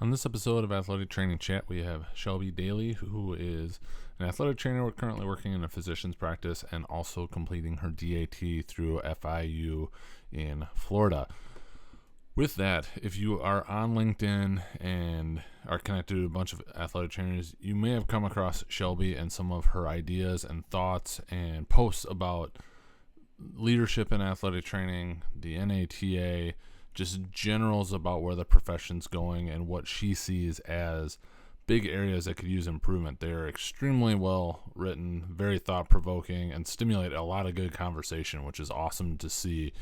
On this episode of Athletic Training Chat, we have Shelby Daly, who is an athletic trainer. We're currently working in a physician's practice and also completing her DAT through FIU in Florida. With that, if you are on LinkedIn and are connected to a bunch of athletic trainers, you may have come across Shelby and some of her ideas and thoughts and posts about leadership in athletic training, the NATA, just generals about where the profession's going and what she sees as big areas that could use improvement. They're extremely well written, very thought-provoking, and stimulate a lot of good conversation, which is awesome to see.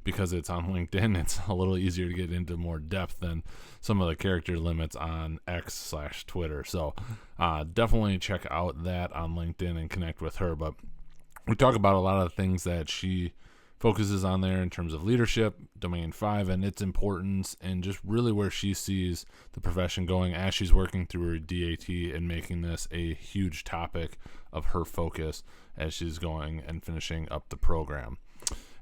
Because it's on LinkedIn, it's a little easier to get into more depth than some of the character limits on X/Twitter. So definitely check out that on LinkedIn and connect with her. But we talk about a lot of the things that she focuses on there in terms of leadership, Domain 5 and its importance, and just really where she sees the profession going as she's working through her DAT and making this a huge topic of her focus as she's going and finishing up the program.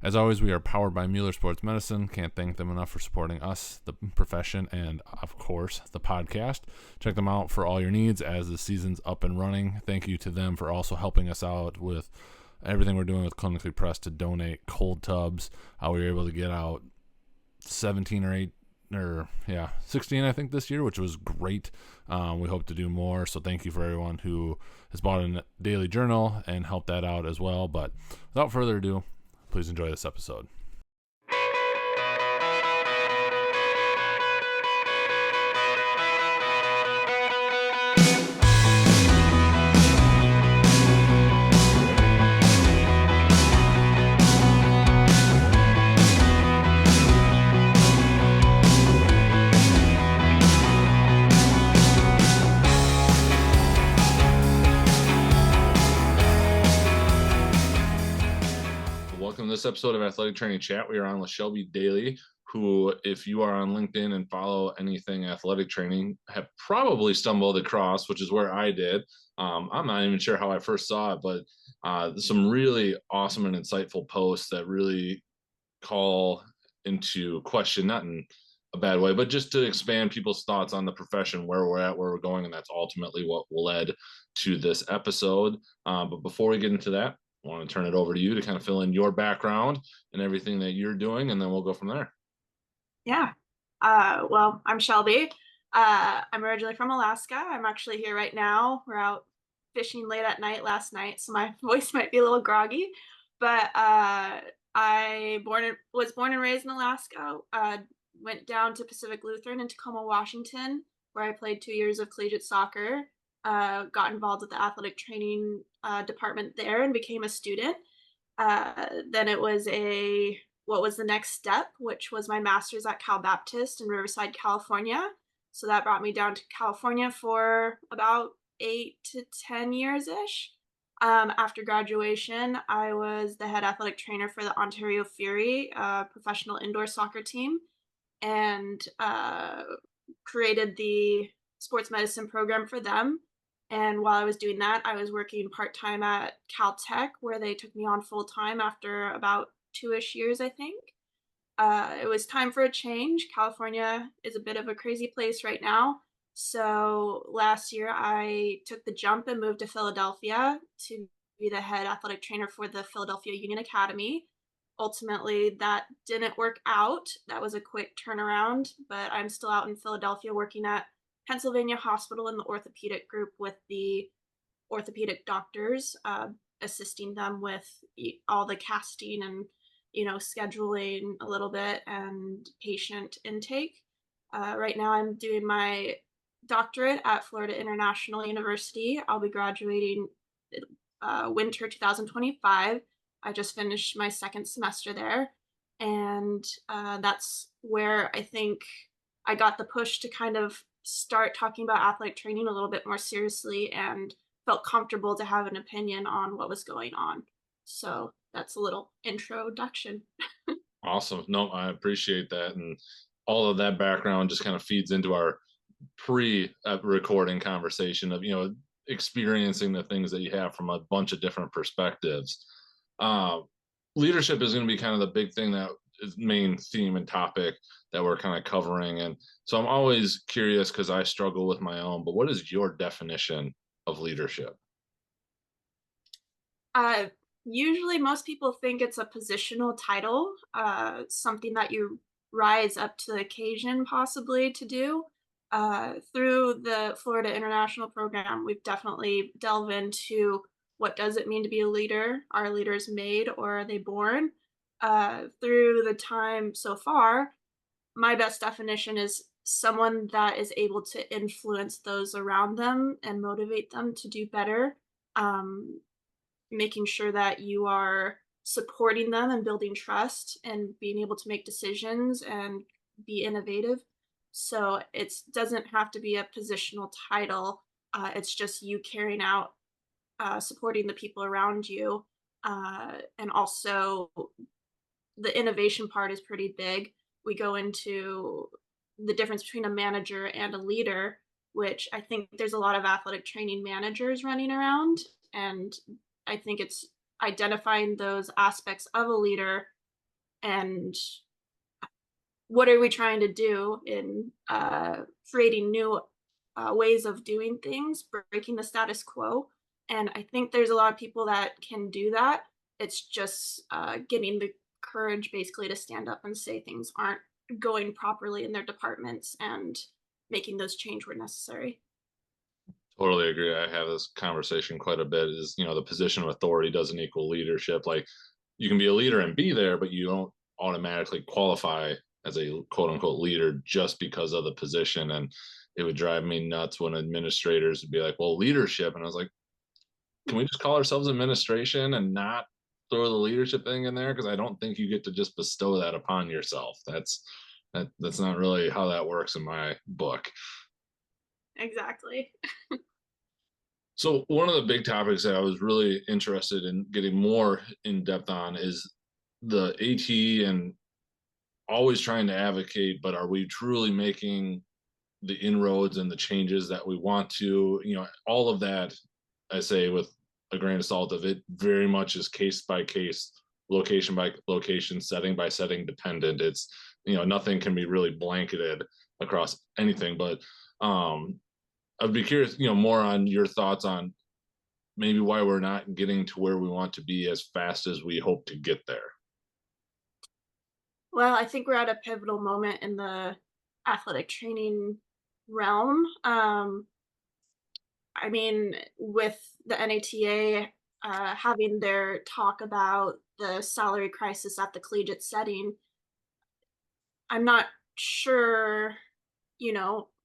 As always, we are powered by Mueller Sports Medicine. Can't thank them enough for supporting us, the profession, and, of course, the podcast. Check them out for all your needs as the season's up and running. Thank you to them for also helping us out with everything we're doing with Clinically Pressed to donate cold tubs. We were able to get out 16, I think, this year, which was great. We hope to do more. So thank you for everyone who has bought a daily journal and helped that out as well. But without further ado, please enjoy this episode. This episode of Athletic Training Chat, we are on with Shelby Daly, who, if you are on LinkedIn and follow anything athletic training, have probably stumbled across, which is where I did. I'm not even sure how I first saw it, but some really awesome and insightful posts that really call into question, not in a bad way, but just to expand people's thoughts on the profession, where we're at, where we're going, and that's ultimately what led to this episode. But before we get into that, I want to turn it over to you to kind of fill in your background and everything that you're doing, and then we'll go from there. Yeah. Well, I'm Shelby. I'm originally from Alaska. I'm actually here right now. We're out fishing late at night last night, so my voice might be a little groggy. But I was born and raised in Alaska. Went down to Pacific Lutheran in Tacoma, Washington, where I played 2 years of collegiate soccer. Got involved with the athletic training department there and became a student. Then it was what was the next step, which was my master's at Cal Baptist in Riverside, California. So that brought me down to California for about 8 to 10 years-ish. After graduation, I was the head athletic trainer for the Ontario Fury professional indoor soccer team, and created the sports medicine program for them. And while I was doing that, I was working part-time at Caltech, where they took me on full-time after about 2-ish years, I think. It was time for a change. California is a bit of a crazy place right now. So last year, I took the jump and moved to Philadelphia to be the head athletic trainer for the Philadelphia Union Academy. Ultimately, that didn't work out. That was a quick turnaround, but I'm still out in Philadelphia working at Pennsylvania Hospital in the orthopedic group with the orthopedic doctors, assisting them with all the casting and, scheduling a little bit and patient intake. Right now I'm doing my doctorate at Florida International University. I'll be graduating winter 2025. I just finished my second semester there. And that's where I think I got the push to kind of start talking about athletic training a little bit more seriously and felt comfortable to have an opinion on what was going on. So that's a little introduction. Awesome. No, I appreciate that. And all of that background just kind of feeds into our pre-recording conversation of, experiencing the things that you have from a bunch of different perspectives. Leadership is going to be kind of the big thing that main theme and topic that we're kind of covering. And so I'm always curious because I struggle with my own, but what is your definition of leadership? Uh, Usually, most people think it's a positional title, something that you rise up to the occasion, possibly to do. Through the Florida International Program, we've definitely delved into what does it mean to be a leader? Are leaders made or are they born? Through the time so far, my best definition is someone that is able to influence those around them and motivate them to do better. Um, Making sure that you are supporting them and building trust and being able to make decisions and be innovative. So it doesn't have to be a positional title. It's just you carrying out, supporting the people around you. And also, the innovation part is pretty big. We go into the difference between a manager and a leader, which I think there's a lot of athletic training managers running around. And I think it's identifying those aspects of a leader and what are we trying to do in creating new ways of doing things, breaking the status quo. And I think there's a lot of people that can do that. It's just getting the courage basically to stand up and say things aren't going properly in their departments and making those change where necessary. Totally agree. I have this conversation quite a bit is, the position of authority doesn't equal leadership. Like you can be a leader and be there, but you don't automatically qualify as a quote unquote leader just because of the position. And it would drive me nuts when administrators would be like, well, leadership. And I was like, can we just call ourselves administration and not throw the leadership thing in there? Because I don't think you get to just bestow that upon yourself. That's not really how that works in my book. Exactly. So one of the big topics that I was really interested in getting more in depth on is the AT and always trying to advocate, but are we truly making the inroads and the changes that we want to? All of that I say with a grain of salt of it very much is case by case, location by location, setting by setting dependent. It's, nothing can be really blanketed across anything, but I'd be curious, more on your thoughts on maybe why we're not getting to where we want to be as fast as we hope to get there. Well, I think we're at a pivotal moment in the athletic training realm. I mean, with the NATA having their talk about the salary crisis at the collegiate setting, I'm not sure,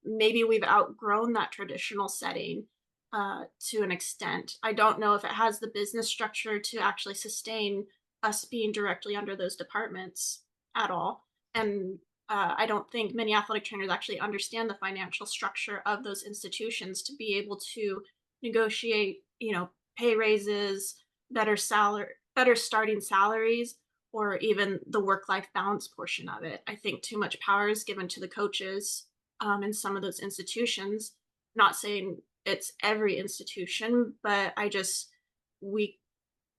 maybe we've outgrown that traditional setting to an extent. I don't know if it has the business structure to actually sustain us being directly under those departments at all. And I don't think many athletic trainers actually understand the financial structure of those institutions to be able to negotiate, pay raises, better starting salaries, or even the work-life balance portion of it. I think too much power is given to the coaches in some of those institutions. Not saying it's every institution, but we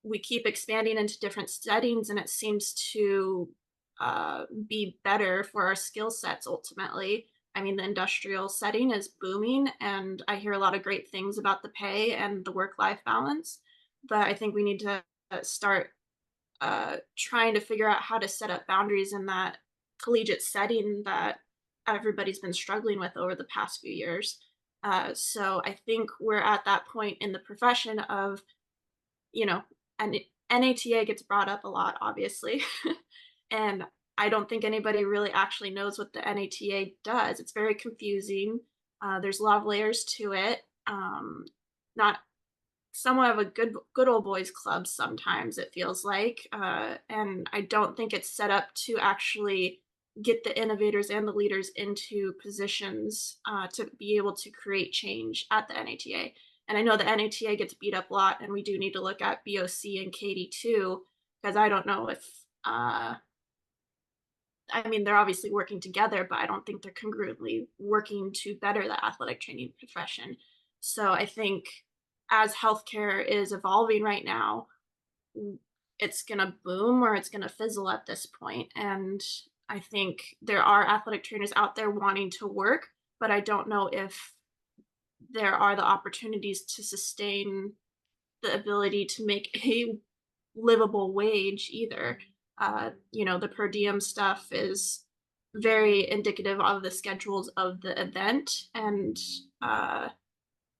we keep expanding into different settings, and it seems to be better for our skill sets ultimately. I mean, the industrial setting is booming, and I hear a lot of great things about the pay and the work-life balance. But I think we need to start trying to figure out how to set up boundaries in that collegiate setting that everybody's been struggling with over the past few years. So I think we're at that point in the profession of, you know, and NATA gets brought up a lot, obviously. And I don't think anybody really actually knows what the NATA does. It's very confusing. There's a lot of layers to it. Not somewhat of a good old boys club sometimes it feels like, and I don't think it's set up to actually get the innovators and the leaders into positions to be able to create change at the NATA. And I know the NATA gets beat up a lot, and we do need to look at BOC and Katie too, because I don't know if I mean, they're obviously working together, but I don't think they're congruently working to better the athletic training profession. So I think as healthcare is evolving right now, it's going to boom or it's going to fizzle at this point. And I think there are athletic trainers out there wanting to work, but I don't know if there are the opportunities to sustain the ability to make a livable wage either. The per diem stuff is very indicative of the schedules of the event, and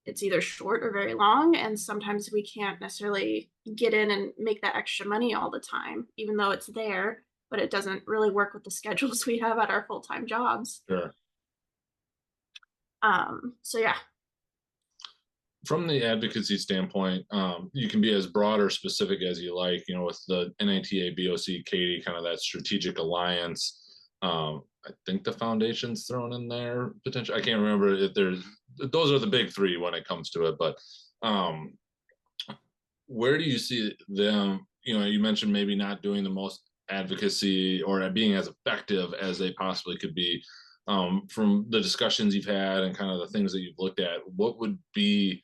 it's either short or very long. And sometimes we can't necessarily get in and make that extra money all the time, even though it's there, but it doesn't really work with the schedules we have at our full time jobs. Sure. So yeah. From the advocacy standpoint, you can be as broad or specific as you like, with the NATA, BOC, Katie, kind of that strategic alliance. I think the foundation's thrown in there potentially. I can't remember if those are the big three when it comes to it, but where do you see them? You mentioned maybe not doing the most advocacy or being as effective as they possibly could be. From the discussions you've had and kind of the things that you've looked at, what would be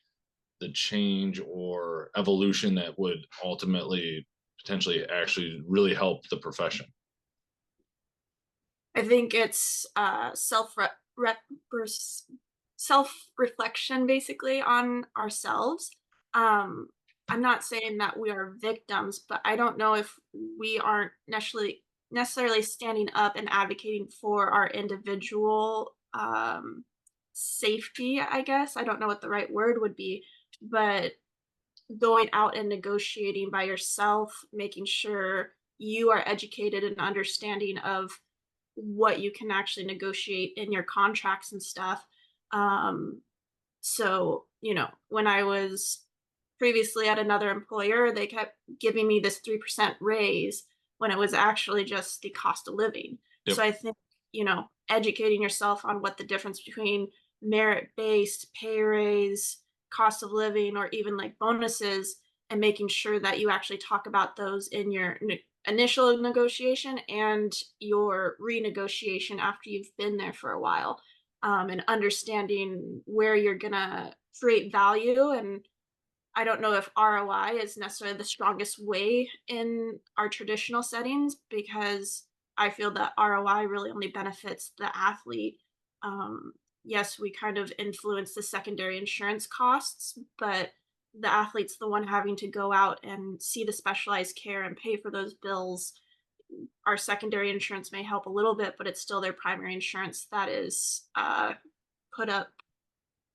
the change or evolution that would ultimately potentially actually really help the profession? I think it's self-reflection basically on ourselves. I'm not saying that we are victims, but I don't know if we aren't necessarily standing up and advocating for our individual safety, I guess. I don't know what the right word would be, but going out and negotiating by yourself, making sure you are educated and understanding of what you can actually negotiate in your contracts and stuff. So, when I was previously at another employer, they kept giving me this 3% raise when it was actually just the cost of living. Yep. So I think, educating yourself on what the difference between merit-based pay raise, cost of living, or even like bonuses, and making sure that you actually talk about those in your initial negotiation and your renegotiation after you've been there for a while, and understanding where you're gonna create value. And I don't know if ROI is necessarily the strongest way in our traditional settings, because I feel that ROI really only benefits the athlete. Yes, we kind of influence the secondary insurance costs, but the athlete's the one having to go out and see the specialized care and pay for those bills. Our secondary insurance may help a little bit, but it's still their primary insurance that is put up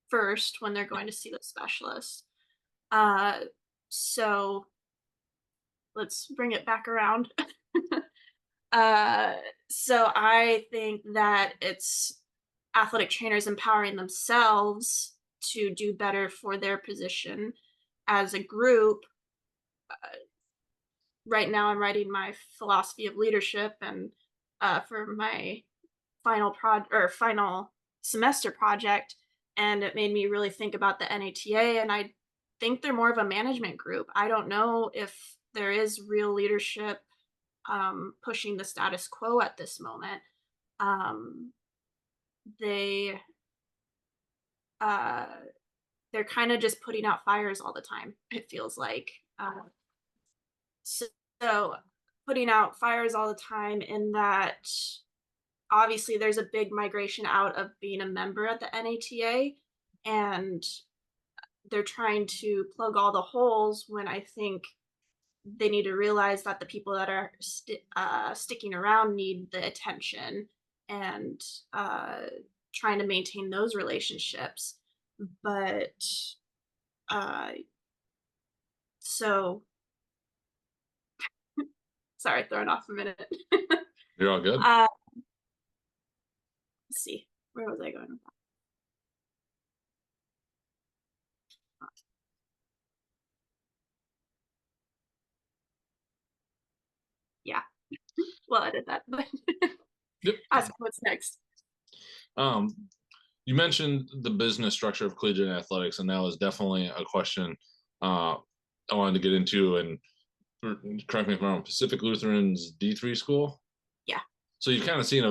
first when they're going to see the specialist. So let's bring it back around. So I think that it's athletic trainers empowering themselves to do better for their position as a group. Right now I'm writing my philosophy of leadership, and for my final semester project, and it made me really think about the NATA, and I think they're more of a management group. I don't know if there is real leadership pushing the status quo at this moment. They uh, they're kind of just putting out fires all the time, it feels like. So, so putting out fires all the time, in that obviously there's a big migration out of being a member at the NATA, and they're trying to plug all the holes, when I think they need to realize that the people that are sticking around need the attention, and trying to maintain those relationships. But so sorry, throwing off a minute. You're all good. Let's see, where was I going with that? Yeah, well, I did that, but Yep. ask what's next. You mentioned the business structure of collegiate athletics, and that was definitely a question I wanted to get into. And correct me if I'm wrong, Pacific Lutheran's D3 school? Yeah. So you've kind of seen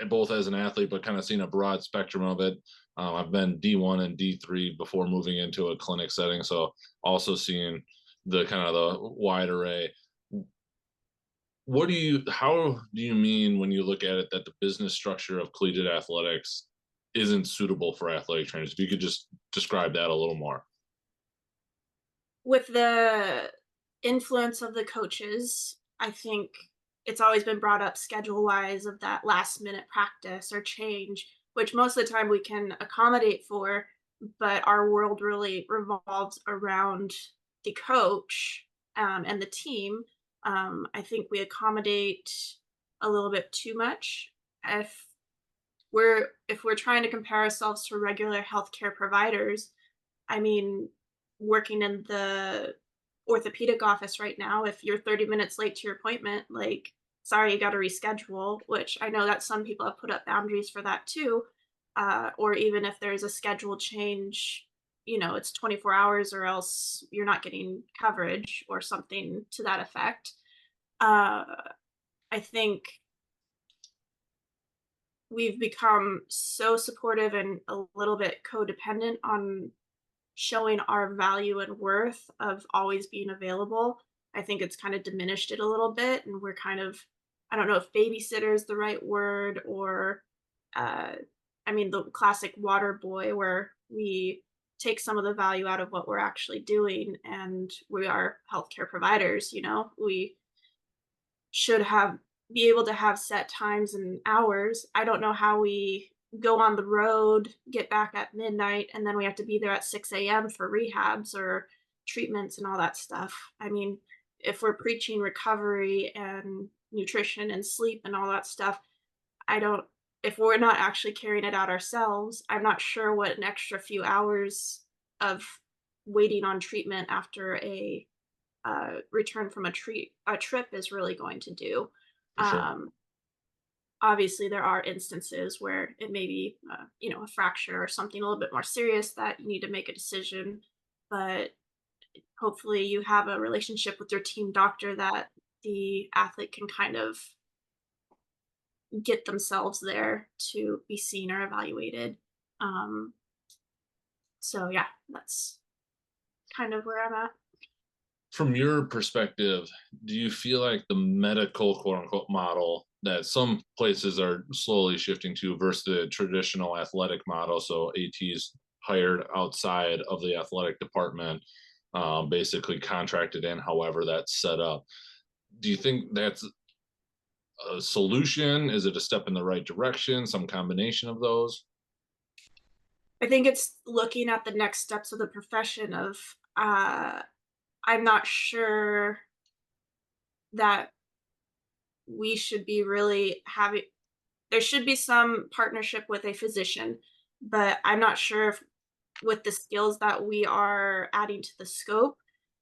both as an athlete, but kind of seen a broad spectrum of it. I've been D1 and D3 before moving into a clinic setting, so also seeing the kind of the wide array. how do you mean when you look at it that the business structure of collegiate athletics isn't suitable for athletic trainers? If you could just describe that a little more. With the influence of the coaches, I think it's always been brought up schedule wise of that last minute practice or change, which most of the time we can accommodate for, but our world really revolves around the coach and the team. I think we accommodate a little bit too much. If if we're trying to compare ourselves to regular healthcare providers, I mean, working in the orthopedic office right now, if you're 30 minutes late to your appointment, like, sorry, you got to reschedule, which I know that some people have put up boundaries for that too. Or even if there's a schedule change, it's 24 hours or else you're not getting coverage or something to that effect. Uh, I think we've become so supportive and a little bit codependent on showing our value and worth of always being available. I think it's kind of diminished it a little bit, and we're kind of, I don't know if babysitter is the right word, or uh I mean the classic water boy where we take some of the value out of what we're actually doing, and we are healthcare providers, we should have be able to have set times and hours. I don't know how we go on the road, get back at midnight, and then we have to be there at 6 a.m. for rehabs or treatments and all that stuff. I mean, if we're preaching recovery and nutrition and sleep and all that stuff, I don't, if we're not actually carrying it out ourselves, I'm not sure what an extra few hours of waiting on treatment after a return from a trip is really going to do. For sure. Um, Obviously, there are instances where it may be, a fracture or something a little bit more serious that you need to make a decision. But hopefully, you have a relationship with your team doctor that the athlete can kind of get themselves there to be seen or evaluated. Um, so, yeah, that's kind of where I'm at. From your perspective, do you feel like the medical quote unquote model that some places are slowly shifting to versus the traditional athletic model, so ATs hired outside of the athletic department, basically contracted in, however that's set up? Do you think that's a solution? Is it a step in the right direction? Some combination of those? I think it's looking at the next steps of the profession of, I'm not sure that we should be really having, there should be some partnership with a physician, but I'm not sure if with the skills that we are adding to the scope,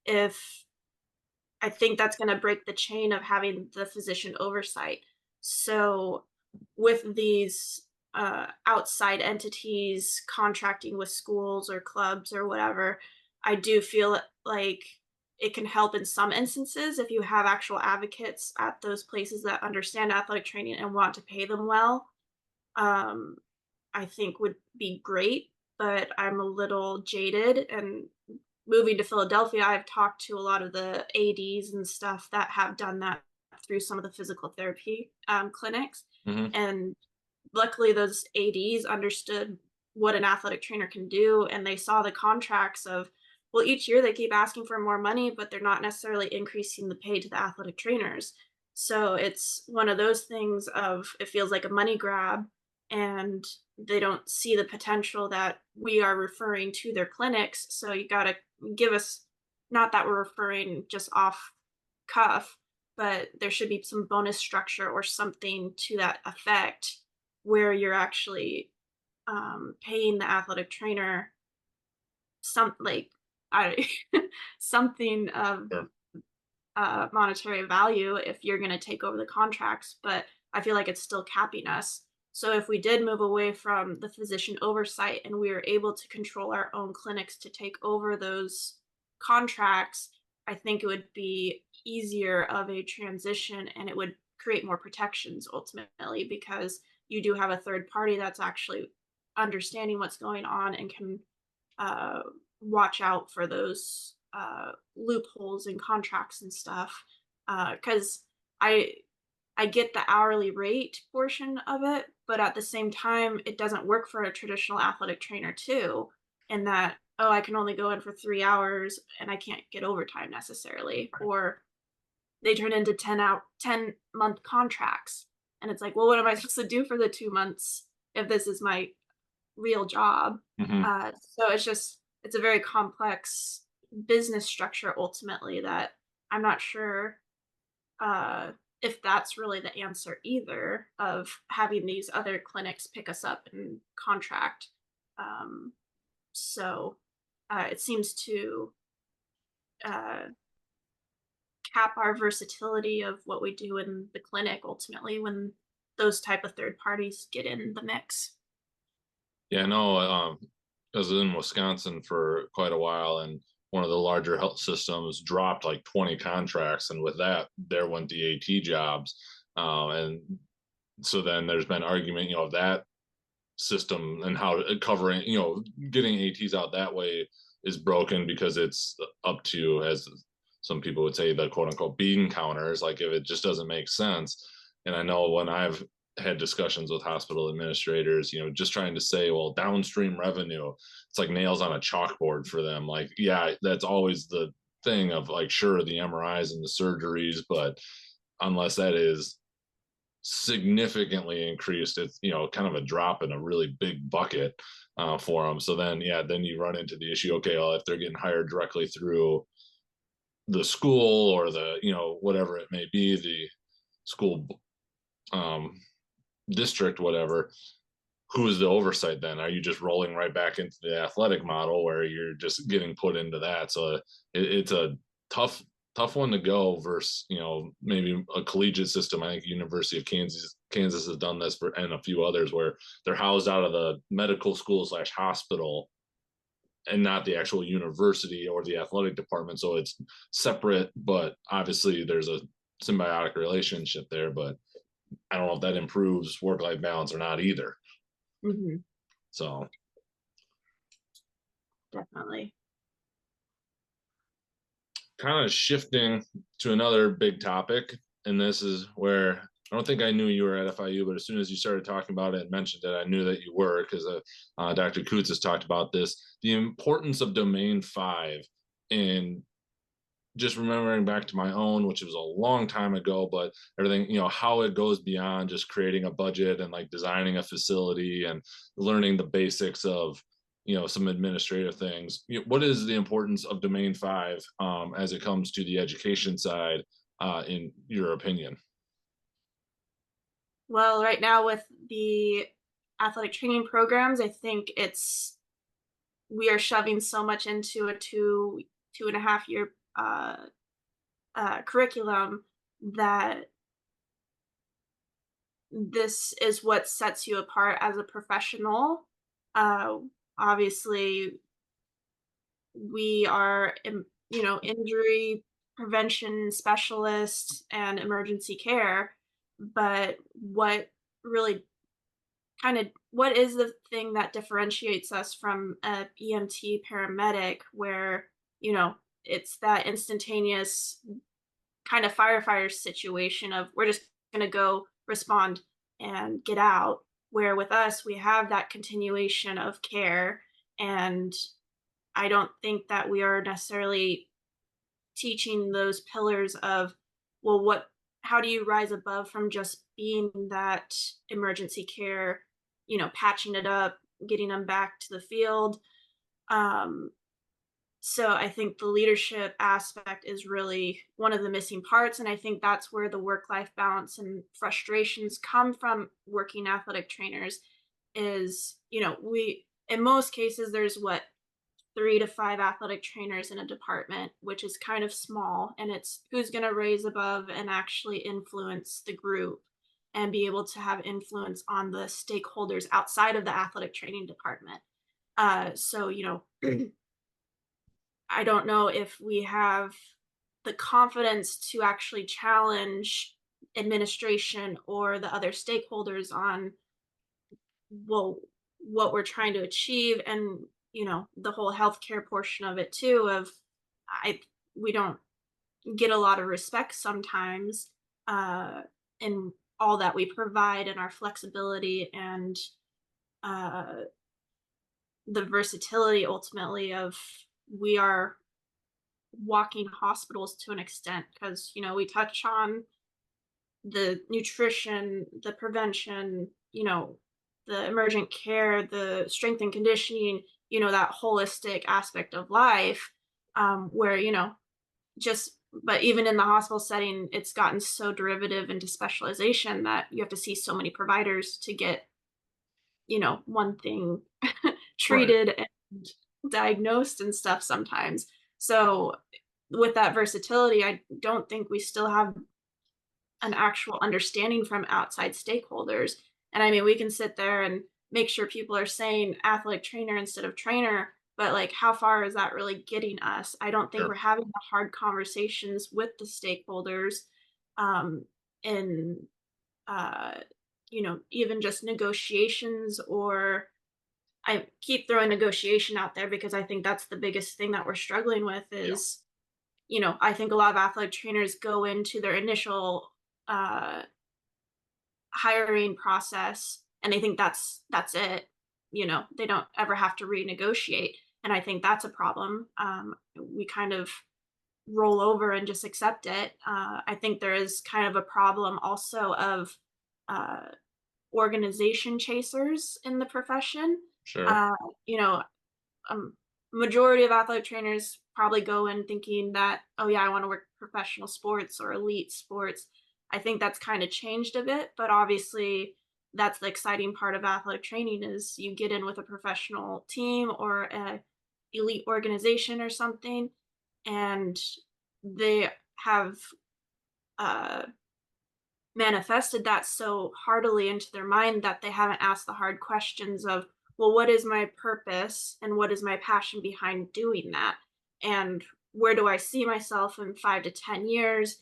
if I think that's going to break the chain of having the physician oversight. So, with these outside entities contracting with schools or clubs or whatever, I do feel like it can help in some instances if you have actual advocates at those places that understand athletic training and want to pay them well. Um, I think would be great, but I'm a little jaded, and moving to Philadelphia, I've talked to a lot of the ADs and stuff that have done that through some of the physical therapy clinics. Hmm. And luckily, those ADs understood what an athletic trainer can do. And they saw the contracts of, well, each year they keep asking for more money, but they're not necessarily increasing the pay to the athletic trainers. So it's one of those things of it feels like a money grab, and they don't see the potential that we are referring to their clinics. So you got to give us, not that we're referring just off cuff, but there should be some bonus structure or something to that effect where you're actually paying the athletic trainer some like I something of Sure. monetary value if you're going to take over the contracts, but I feel like it's still capping us. So if we did move away from the physician oversight and we were able to control our own clinics to take over those contracts, I think it would be easier of a transition, and it would create more protections ultimately because you do have a third party that's actually understanding what's going on and can uh, watch out for those loopholes in contracts and stuff. Because I I get the hourly rate portion of it, but at the same time, it doesn't work for a traditional athletic trainer too, in that, oh, I can only go in for 3 hours and I can't get overtime necessarily, or they turn into 10-month contracts. And it's like, well, what am I supposed to do for the 2 months if this is my real job? Hmm. So it's a very complex business structure ultimately that I'm not sure uh, if that's really the answer either of having these other clinics pick us up and contract. Um, so it seems to uh, cap our versatility of what we do in the clinic ultimately when those type of third parties get in the mix. Yeah, no, I was in Wisconsin for quite a while, and one of the larger health systems dropped like 20 contracts, and with that, there went the AT jobs. And so then there's been argument, of that system and how covering, getting ATs out that way is broken because it's up to, as some people would say, the quote unquote bean counters. Like if it just doesn't make sense. And I know when I've had discussions with hospital administrators, just trying to say, well, downstream revenue, it's like nails on a chalkboard for them. Like, yeah, that's always the thing of like, sure, the MRIs and the surgeries, but unless that is significantly increased, it's kind of a drop in a really big bucket for them. So then, yeah, then you run into the issue. Okay, well, if they're getting hired directly through the school or the whatever it may be, the school um, district, whatever, who is the oversight then? Are you just rolling right back into the athletic model where you're just getting put into that? So it's a tough one to go versus maybe a collegiate system. I think University of Kansas has done this for, and a few others, where they're housed out of the medical school slash hospital and not the actual university or the athletic department. So it's separate, but obviously there's a symbiotic relationship there. But I don't know if that improves work life balance or not either. Hmm. So Definitely. kind of shifting to another big topic, and this is where I don't think I knew you were at FIU, but as soon as you started talking about it and mentioned it, I knew that you were, because Dr. Coots has talked about this, the importance of domain 5. And just remembering back to my own, which was a long time ago, but everything, how it goes beyond just creating a budget and like designing a facility and learning the basics of, some administrative things. What is the importance of domain 5 as it comes to the education side, in your opinion? Well, right now with the athletic training programs, I think we are shoving so much into a 2.5 year curriculum that this is what sets you apart as a professional. Uh, Obviously, we are, injury prevention specialists and emergency care, but what is the thing that differentiates us from a EMT paramedic where, it's that instantaneous kind of firefighter situation of we're just going to go respond and get out, where with us we have that continuation of care. And I don't think that we are necessarily teaching those pillars of, well, how do you rise above from just being that emergency care, patching it up, getting them back to the field. um so I think the leadership aspect is really one of the missing parts, and I think that's where the work life balance and frustrations come from working athletic trainers. Is, we in most cases there's what, 3 to 5 athletic trainers in a department, which is kind of small, and it's who's going to raise above and actually influence the group and be able to have influence on the stakeholders outside of the athletic training department. So, I don't know if we have the confidence to actually challenge administration or the other stakeholders on, well, what we're trying to achieve, and the whole healthcare portion of it too, of I we don't get a lot of respect sometimes, uh, in all that we provide and our flexibility and uh, the versatility ultimately of we are walking hospitals to an extent because we touch on the nutrition, the prevention, the emergent care, the strength and conditioning, that holistic aspect of life, where, just, but even in the hospital setting, it's gotten so derivative into specialization that you have to see so many providers to get, one thing Right. treated and diagnosed and stuff sometimes. So, with that versatility, I don't think we still have an actual understanding from outside stakeholders. And I mean, we can sit there and make sure people are saying athletic trainer instead of trainer, but like, how far is that really getting us? I don't think Sure. we're having the hard conversations with the stakeholders, um, in, uh, even just negotiations or I keep throwing negotiation out there because I think that's the biggest thing that we're struggling with Yeah. is, I think a lot of athletic trainers go into their initial uh, hiring process and they think that's it. They don't ever have to renegotiate. And I think that's a problem. We kind of roll over and just accept it. I think there is kind of a problem also of uh, organization chasers in the profession. Sure. Uh, you know, um, majority of athletic trainers probably go in thinking that, oh yeah, I want to work professional sports or elite sports. I think that's kind of changed a bit, but obviously that's the exciting part of athletic training is you get in with a professional team or a elite organization or something, and they have uh, manifested that so heartily into their mind that they haven't asked the hard questions of, well, what is my purpose and what is my passion behind doing that? And where do I see myself in 5 to 10 years?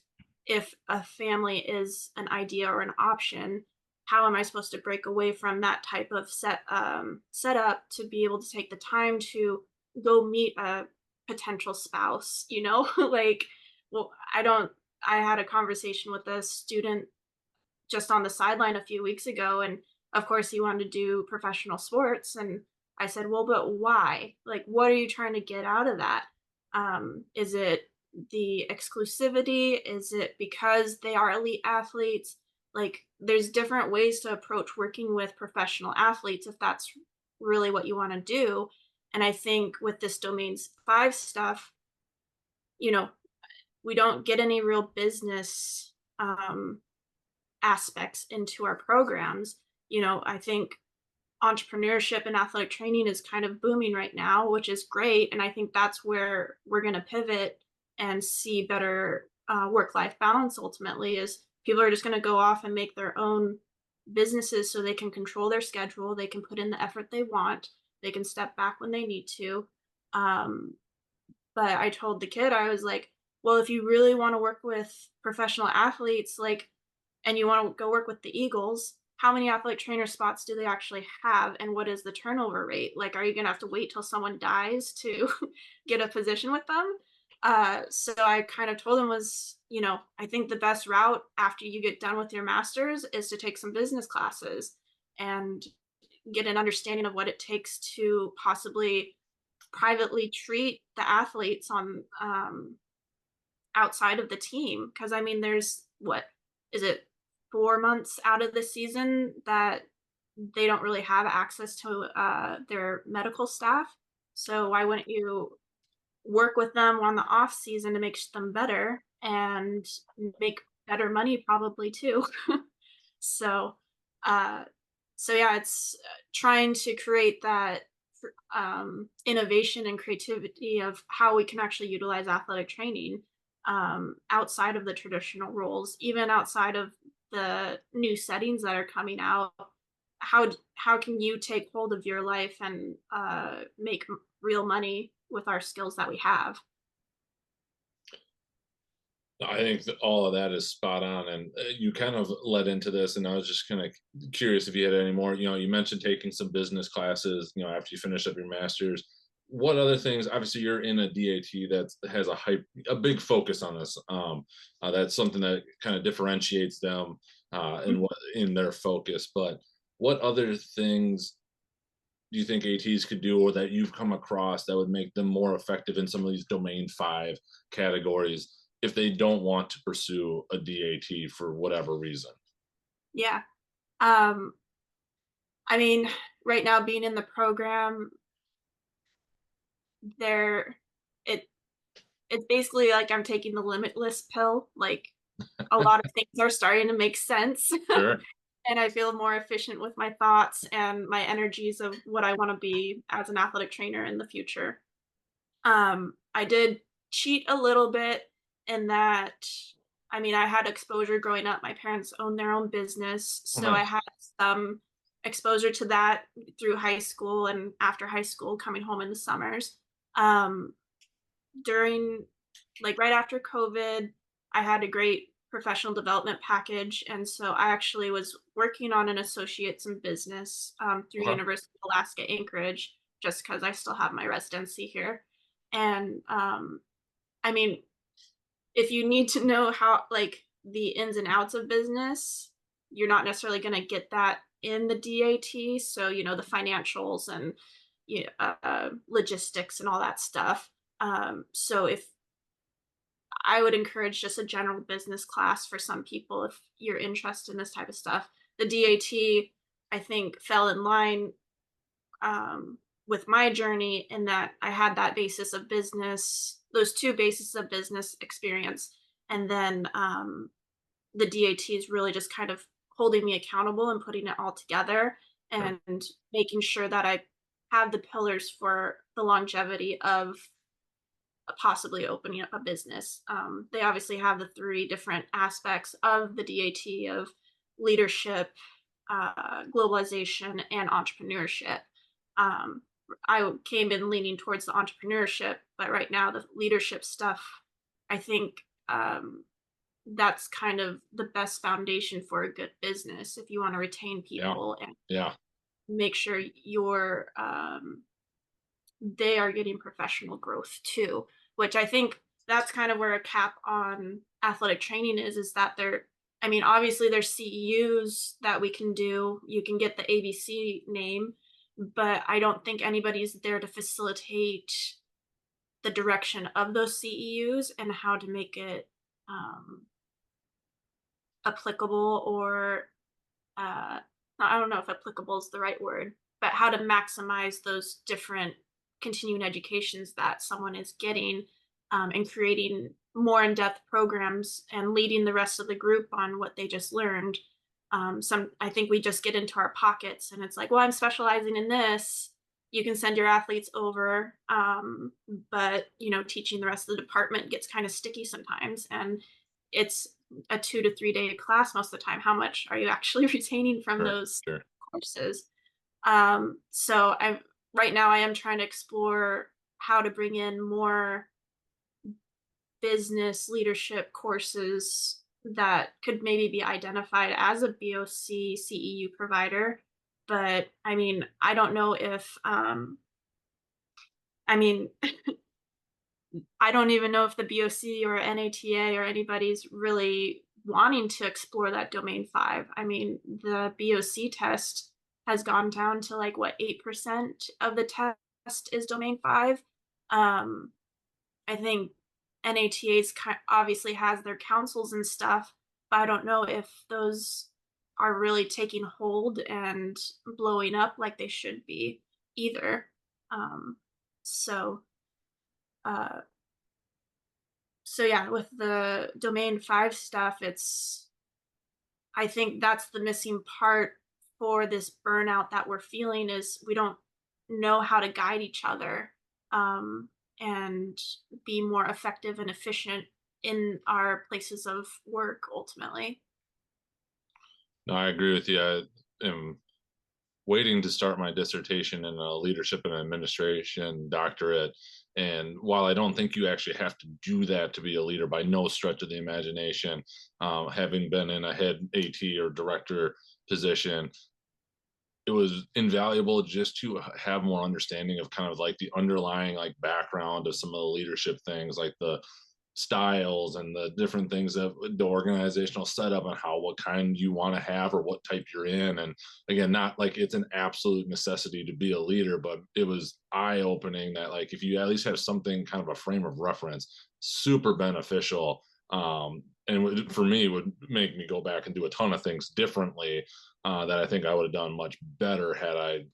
If a family is an idea or an option, how am I supposed to break away from that type of setup to be able to take the time to go meet a potential spouse? Like, well, I had a conversation with a student just on the sideline a few weeks ago, and of course he wanted to do professional sports, and I said, well, but why? Like, what are you trying to get out of that? Is it the exclusivity? Is it because they are elite athletes? Like, there's different ways to approach working with professional athletes if that's really what you want to do. And I think with this domains 5 stuff, you know we don't get any real business aspects into our programs. I think entrepreneurship and athletic training is kind of booming right now, which is great. And I think that's where we're going to pivot and see better work life balance ultimately is people are just going to go off and make their own businesses so they can control their schedule. They can put in the effort they want. They can step back when they need to. Um, but I told the kid, I was like, well, if you really want to work with professional athletes, like, and you want to go work with the Eagles, how many athletic trainer spots do they actually have? And what is the turnover rate? Like, are you going to have to wait till someone dies to get a position with them? So I kind of told him was, I think the best route after you get done with your master's is to take some business classes and get an understanding of what it takes to possibly privately treat the athletes on outside of the team, because I mean, there's what is it 4 months out of the season that they don't really have access to their medical staff. So why wouldn't you work with them on the off season to make them better and make better money probably too? So, uh, so yeah, it's trying to create that innovation and creativity of how we can actually utilize athletic training outside of the traditional roles, even outside of the new settings that are coming out. How can you take hold of your life and make real money with our skills that we have? I think that all of that is spot on, and you kind of led into this, and I was just kind of curious if you had any more. You mentioned taking some business classes, after you finish up your master's. what other things, obviously you're in a DAT that has a big focus on this. That's something that kind of differentiates them in what in their focus. But what other things do you think ATs could do, or that you've come across, that would make them more effective in some of these domain 5 categories if they don't want to pursue a DAT for whatever reason? Yeah. Um, I mean, right now being in the program, there it it's basically like I'm taking the limitless pill. Like a lot of things are starting to make sense. Sure. And I feel more efficient with my thoughts and my energies of what I want to be as an athletic trainer in the future. I did cheat a little bit in that, I mean, I had exposure growing up. My parents owned their own business, Oh, so I nice. had some exposure to that through high school and after high school, coming home in the summers. Um, during like right after COVID, I had a great professional development package, and so I actually was working on an associate's in business through Okay. University of Alaska Anchorage, just because I still have my residency here. And I mean, if you need to know how like the ins and outs of business, you're not necessarily going to get that in the DAT. So the financials and logistics and all that stuff. So if I would encourage just a general business class for some people if you're interested in this type of stuff. The DAT, I think, fell in line with my journey in that I had that basis of business, those two bases of business experience, and then the DAT is really just kind of holding me accountable and putting it all together Sure. and making sure that I have the pillars for the longevity of possibly opening up a business. They obviously have the three different aspects of the DAT of leadership, globalization, and entrepreneurship. Um, I came in leaning towards the entrepreneurship, but right now the leadership stuff, I think that's kind of the best foundation for a good business if you want to retain Yeah. people and Yeah. make sure they are getting professional growth too, which I think that's kind of where a cap on athletic training is that I mean, obviously there's CEUs that we can do. You can get the ABC name, but I don't think anybody's there to facilitate the direction of those CEUs and how to make it um, applicable or uh, I don't know if applicable is the right word, but how to maximize those different continuing educations that someone is getting and creating more in-depth programs and leading the rest of the group on what they just learned. I think we just get into our pockets and it's like, well, I'm specializing in this. You can send your athletes over, but teaching the rest of the department gets kind of sticky sometimes, and it's a 2 to 3 day class most of the time. How much are you actually retaining from Sure. those Sure. courses? So I right now I am trying to explore how to bring in more business leadership courses that could maybe be identified as a BOC CEU provider. But I mean, I don't know if I mean, I don't even know if the BOC or NATA or anybody's really wanting to explore that domain 5. I mean, the BOC test has gone down to like what 8% of the test is domain 5. Um, I think NATA's obviously has their councils and stuff, but I don't know if those are really taking hold and blowing up like they should be either. Um, so uh, so yeah, with the domain 5 stuff, I think that's the missing part for this burnout that we're feeling is we don't know how to guide each other um, and be more effective and efficient in our places of work ultimately. No, I agree with you. I am waiting to start my dissertation in a leadership and administration doctorate. And while I don't think you actually have to do that to be a leader by no stretch of the imagination, having been in a head AT or director position, it was invaluable just to have more understanding of kind of like the underlying like background of some of the leadership things, like the styles and the different things of the organizational setup and how what kind you want to have or what type you're in. And again, not like it's an absolute necessity to be a leader, but it was eye opening that like if you at least have something kind of a frame of reference, super beneficial. For me would make me go back and do a ton of things differently that I think I would have done much better had I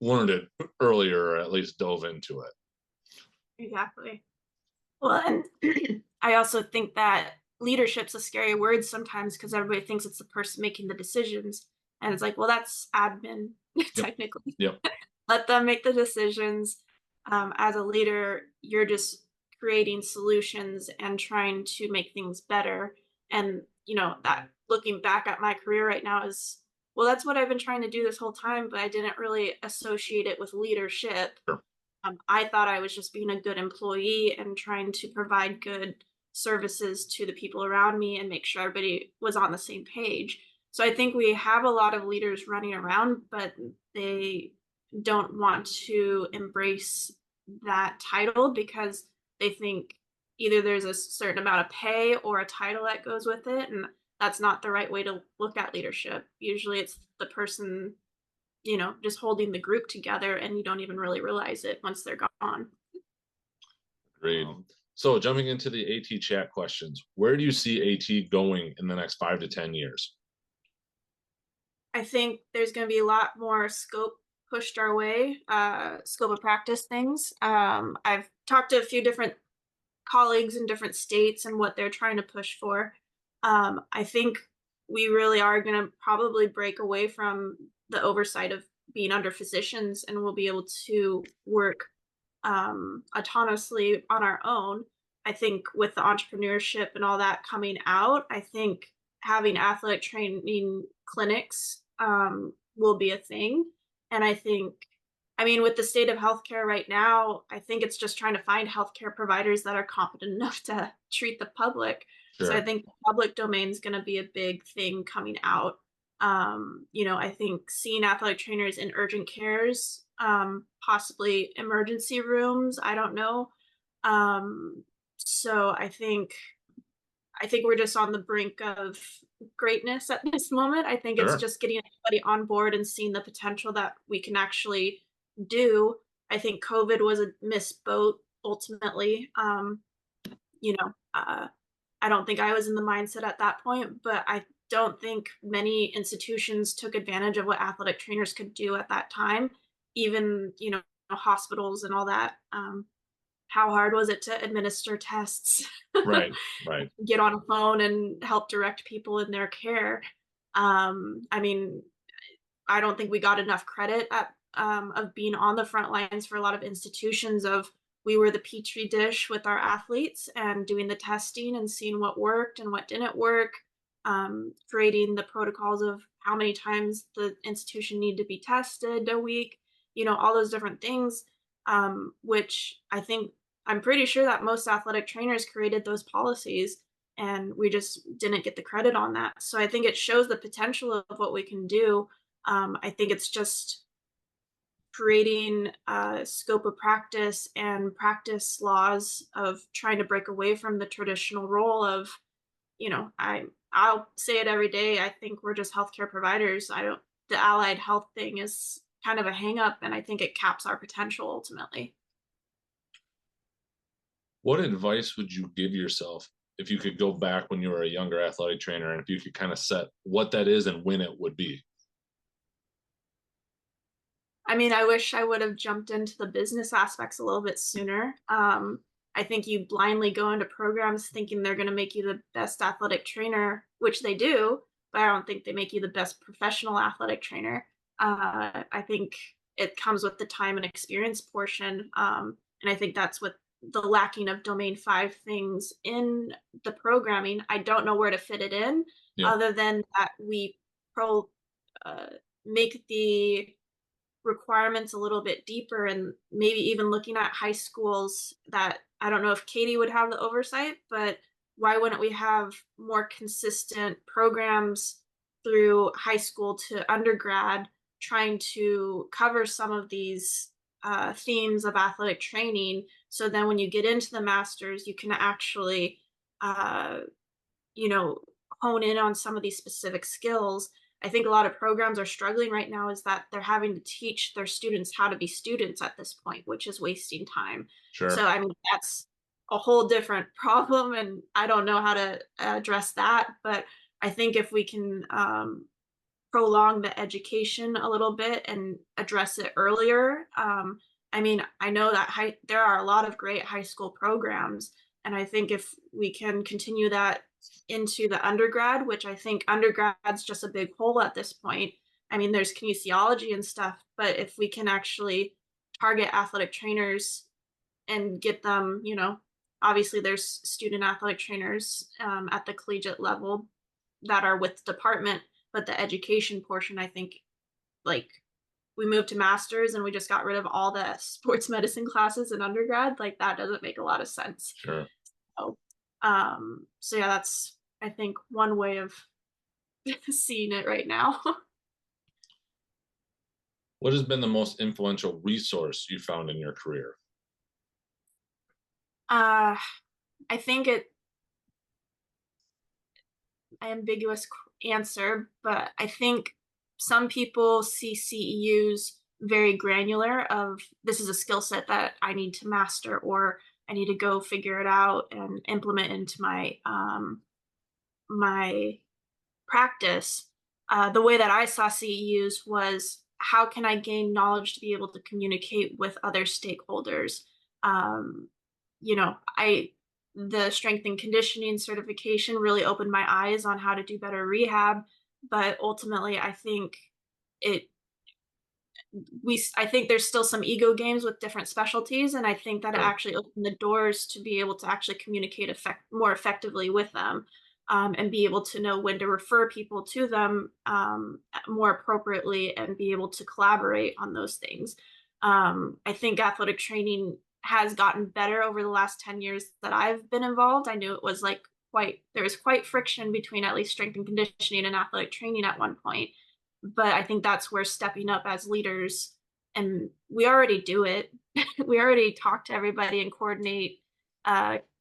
learned it earlier or at least dove into it. Exactly. Well, and I also think that leadership's a scary word sometimes because everybody thinks it's the person making the decisions. And it's like, well, that's admin, Yep. technically. Yep. Let them make the decisions. As a leader, you're just creating solutions and trying to make things better. And, that looking back at my career right now is, well, that's what I've been trying to do this whole time, but I didn't really associate it with leadership. Sure. I thought I was just being a good employee and trying to provide good services to the people around me and make sure everybody was on the same page. So I think we have a lot of leaders running around, but they don't want to embrace that title because they think either there's a certain amount of pay or a title that goes with it. And that's not the right way to look at leadership. Usually it's the person just holding the group together and you don't even really realize it once they're gone. Great. So jumping into the AT chat questions, where do you see AT going in the next 5 to 10 years? I think there's going to be a lot more scope pushed our way, scope of practice things. I've talked to a few different colleagues in different states and what they're trying to push for. I think we really are going to probably break away from the oversight of being under physicians and we'll be able to work autonomously on our own. I think with the entrepreneurship and all that coming out, I think having athletic training clinics will be a thing. And I mean, with the state of healthcare right now, I think it's just trying to find healthcare providers that are competent enough to treat the public. So I Sure. think the public domain is going to be a big thing coming out. I think seeing athletic trainers in urgent cares, possibly emergency rooms, I don't know. So I think we're just on the brink of greatness at this moment. I think it's Sure. just getting everybody on board and seeing the potential that we can actually do. I think COVID was a missed boat ultimately. You know, uh, I don't think I was in the mindset at that point, but I don't think many institutions took advantage of what athletic trainers could do at that time. Even, hospitals and all that. How hard was it to administer tests? Right. Right. Get on a phone and help direct people in their care. I mean, I don't think we got enough credit of being on the front lines for a lot of institutions of we were the petri dish with our athletes and doing the testing and seeing what worked and what didn't work, creating the protocols of how many times the institution needed to be tested a week, all those different things, which I'm pretty sure that most athletic trainers created those policies and we just didn't get the credit on that. So I think it shows the potential of what we can do. I think it's just creating a scope of practice and practice laws of trying to break away from the traditional role of, I'll say it every day. I think we're just healthcare providers. The allied health thing is kind of a hang up and I think it caps our potential ultimately. What advice would you give yourself if you could go back when you were a younger athletic trainer and if you could kind of set what that is and when it would be? I mean, I wish I would have jumped into the business aspects a little bit sooner. I think you blindly go into programs thinking they're going to make you the best athletic trainer, which they do, but I don't think they make you the best professional athletic trainer. I think it comes with the time and experience portion. And I think that's what the lacking of domain 5 things in the programming. I don't know where to fit it in Yeah. other than that we pro uh, make the requirements a little bit deeper and maybe even looking at high schools that I don't know if Katie would have the oversight, but why wouldn't we have more consistent programs through high school to undergrad trying to cover some of these themes of athletic training. So then when you get into the masters, you can actually, uh, you know, hone in on some of these specific skills. I think a lot of programs are struggling right now is that they're having to teach their students how to be students at this point, which is wasting time. Sure. So, I mean, that's a whole different problem, and I don't know how to address that. But I think if we can prolong the education a little bit and address it earlier. I mean, I know that there are a lot of great high school programs, and I think if we can continue that into the undergrad, which I think undergrad's just a big hole at this point. I mean, there's kinesiology and stuff, but if we can actually target athletic trainers and get them, obviously there's student athletic trainers at the collegiate level that are with the department, but the education portion, I think, like, we moved to masters and we just got rid of all the sports medicine classes in undergrad. Like, that doesn't make a lot of sense. Sure. So, so yeah, that's, I think, one way of seeing it right now. What has been the most influential resource you found in your career? uh, I think ambiguous answer, but I think some people see CEUs very granular of this is a skill set that I need to master, or I need to go figure it out and implement into my practice. The way that I saw CEUs was how can I gain knowledge to be able to communicate with other stakeholders. Um, I the strength and conditioning certification really opened my eyes on how to do better rehab, but ultimately I think it I think there's still some ego games with different specialties, and I think that it Sure. actually opened the doors to be able to actually communicate more effectively with them, and be able to know when to refer people to them more appropriately and be able to collaborate on those things. I think athletic training has gotten better over the last 10 years that I've been involved. I knew it was like there was quite friction between at least strength and conditioning and athletic training at one point, but I think that's where stepping up as leaders, and we already do it. We already talk to everybody and coordinate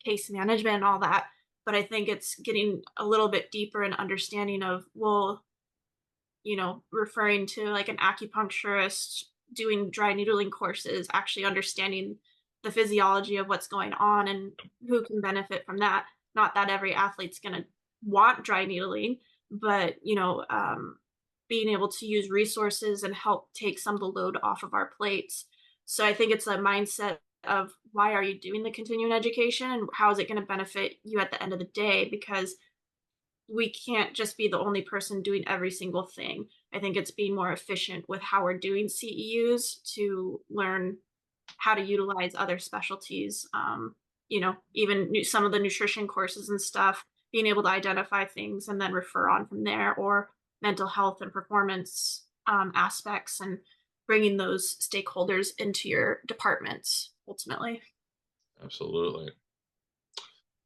case management and all that. But I think it's getting a little bit deeper in understanding of, well, referring to like an acupuncturist doing dry needling courses, actually understanding the physiology of what's going on and who can benefit from that. Not that every athlete's going to want dry needling, but being able to use resources and help take some of the load off of our plates. So I think it's a mindset of why are you doing the continuing education and how is it going to benefit you at the end of the day? Because we can't just be the only person doing every single thing. I think it's being more efficient with how we're doing CEUs to learn how to utilize other specialties. Even some of the nutrition courses and stuff, being able to identify things and then refer on from there, or mental health and performance aspects, and bringing those stakeholders into your departments ultimately. Absolutely.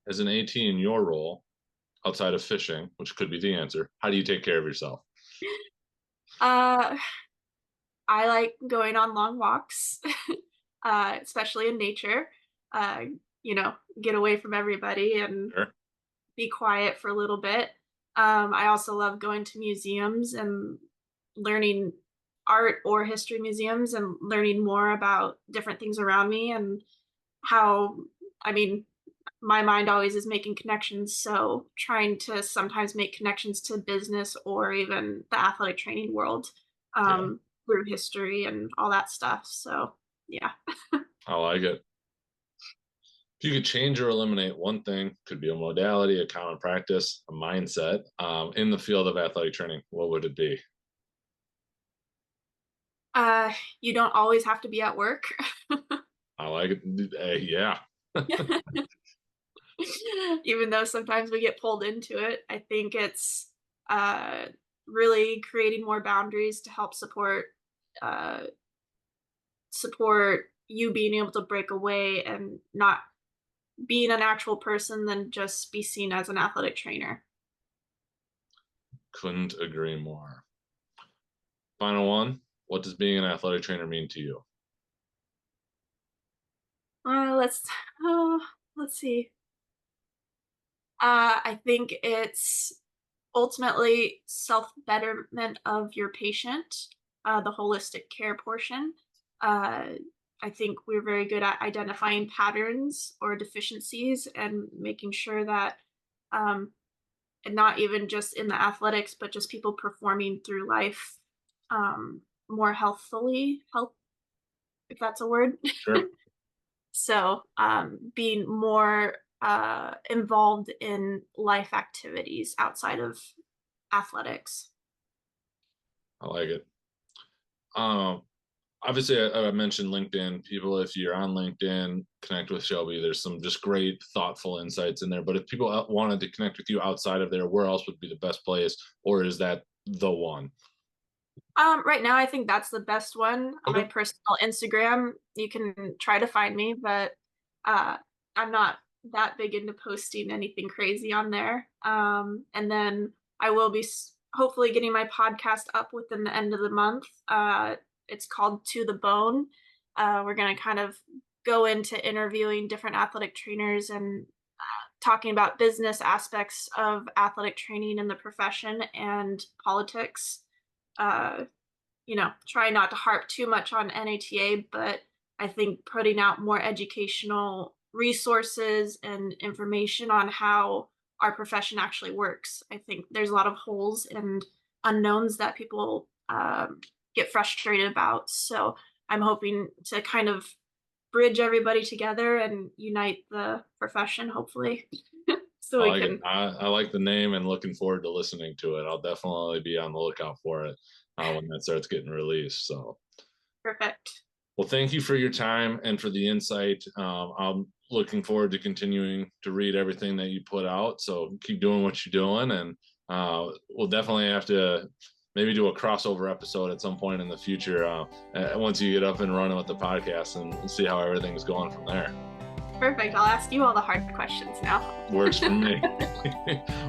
As an AT in your role, outside of fishing, which could be the answer, how do you take care of yourself? Uh, I like going on long walks, especially in nature. Uh, get away from everybody and Sure. be quiet for a little bit. I also love going to museums and learning art or history museums and learning more about different things around me and how, I mean, my mind always is making connections. So trying to sometimes make connections to business or even the athletic training world Yeah, through history and all that stuff. So yeah. I like it. If you could change or eliminate one thing, could be a modality, a common practice, a mindset, in the field of athletic training, what would it be? You don't always have to be at work. I like it. Yeah. Even though sometimes we get pulled into it, I think it's uh, really creating more boundaries to help uh, support you being able to break away and not being an actual person than just be seen as an athletic trainer. Couldn't agree more. final one. What does being an athletic trainer mean to you? Let's see. I think it's ultimately self-betterment of your patient, the holistic care portion. Uh, I think we're very good at identifying patterns or deficiencies and making sure that, and not even just in the athletics, but just people performing through life more health, if that's a word. Sure. So being more involved in life activities outside of athletics. I like it. Um, Obviously, I mentioned LinkedIn. People, if you're on LinkedIn, connect with Shelby. There's some just great, thoughtful insights in there. But if people wanted to connect with you outside of there, where else would be the best place, or is that the one? Right now, I think that's the best one. On my Okay. personal Instagram, you can try to find me, but uh, I'm not that big into posting anything crazy on there. And then I will be hopefully getting my podcast up within the end of the month. It's called To the Bone. We're going to kind of go into interviewing different athletic trainers and talking about business aspects of athletic training in the profession and politics. Uh, try not to harp too much on NATA, but I think putting out more educational resources and information on how our profession actually works. I think there's a lot of holes and unknowns that people get frustrated about. So I'm hoping to kind of bridge everybody together and unite the profession, hopefully. So I we like can. it. I like the name and looking forward to listening to it. I'll definitely be on the lookout for it when that starts getting released. So Perfect. well, thank you for your time and for the insight. I'm looking forward to continuing to read everything that you put out. So keep doing what you're doing, and we'll definitely have to maybe do a crossover episode at some point in the future once you get up and running with the podcast and see how everything's going from there. Perfect. I'll ask you all the hard questions now. Works for me.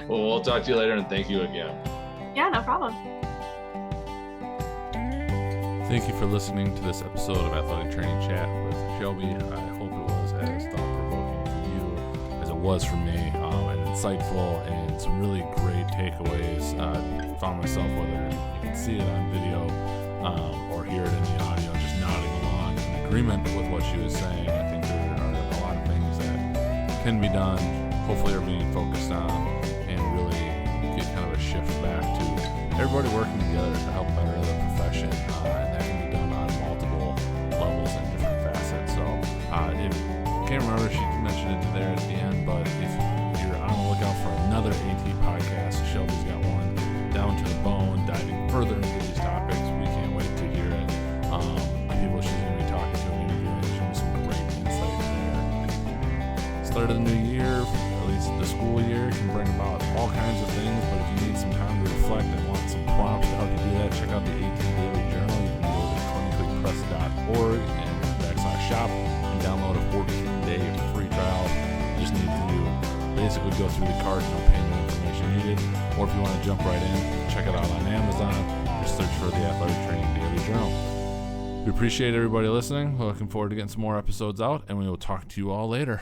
Well, we'll talk to you later, and thank you again. Yeah, no problem. Thank you for listening to this episode of Athletic Training Chat with Shelby. I hope it was as thought-provoking for you as it was for me, and insightful, and some really great takeaways. Found myself, whether you can see it on video or hear it in the audio, just nodding along in agreement with what she was saying. I think there are a lot of things that can be done, hopefully are being focused on, and really get kind of a shift back to everybody working together to help better the profession, and that can be done on multiple levels and different facets. So can't remember if she mentioned it there at the end, but if you're on the lookout for another AT podcast, Shelby's got one down to the bone, diving further into these topics. We can't wait to hear it. People she's going to be talking to and interviewing, showing some great insight there. Start of the new year, at least the school year, can bring about all kinds of things, but if you need some time to reflect and want some prompts to help you do that, check out the AT Daily Journal. You can go to clinicallypress.org and /shop and download a 14-day free trial. You just need to basically go through the card, no payment information needed. Or if you want to jump right in, check it out on Amazon. Just search for the Athletic Training Daily Journal. We appreciate everybody listening. We're looking forward to getting some more episodes out, and we will talk to you all later.